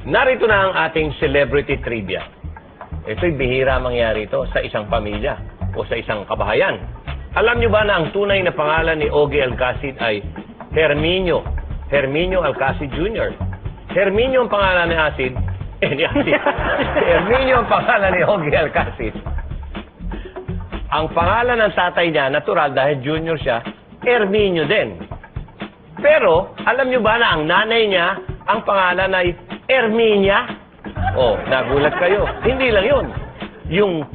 Narito na ang ating celebrity trivia. Ito'y bihira mangyari ito sa isang pamilya o sa isang kabahayan. Alam nyo ba na ang tunay na pangalan ni Ogie Alcacid ay Herminio Alcacid Jr.? Herminio ang pangalan ni Herminio ang pangalan ni Ogie Alcacid. Ang pangalan ng tatay niya, natural dahil junior siya, Herminio din. Pero, alam nyo ba na ang nanay niya, ang pangalan ay Herminia? Oh, nagulat kayo. Hindi lang yun. Yung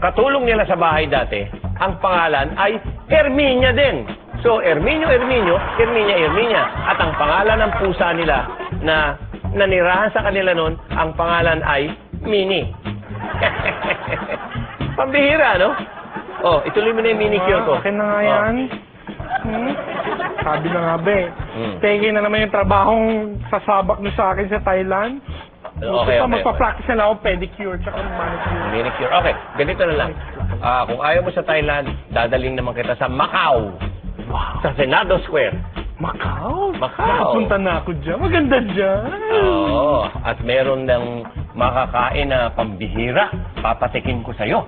katulong nila sa bahay dati, ang pangalan ay Herminia din. So, Herminio, Herminia. At ang pangalan ng pusa nila na nanirahan sa kanila noon, ang pangalan ay Minnie. Pambihira, no? Oh, ituloy mo na yung minicure ko. Okay na nga yan. Sabi na nga ba eh. Peke na naman yung trabahong sasabak nyo sa akin sa Thailand. Okay. Magpa-practice na lang ako pedicure tsaka manicure. Manicure. Okay, ganito na lang. Kung ayaw mo sa Thailand, dadaling naman kita sa Macau. Wow. Sa Senado Square. Macau? Macau. Nakapunta na ako dyan. Maganda dyan. Oo. At meron ng makakain na pambihira. Papatikin ko sa'yo.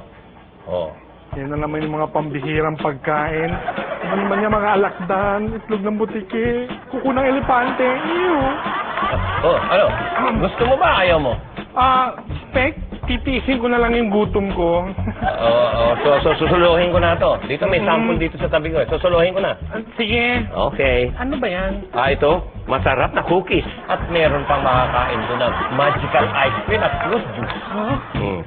Oo. Yan na naman yung mga pambihirang pagkain. Ano naman yung mga alakdan, itlog ng butiki, kuko ng elepante. Ew. Oh, ano? Gusto mo ba? Ayaw mo? Spek, titiisin ko na lang yung gutom ko. Oo. So, susuluhin ko na to. Dito may sample dito sa tabi ko. Susuluhin ko na. Sige. Okay. Ano ba yan? Ito. Masarap na cookies. At meron pang makakain doon ng magical ice cream at fruit juice. Huh? Hmm.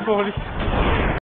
Sorry.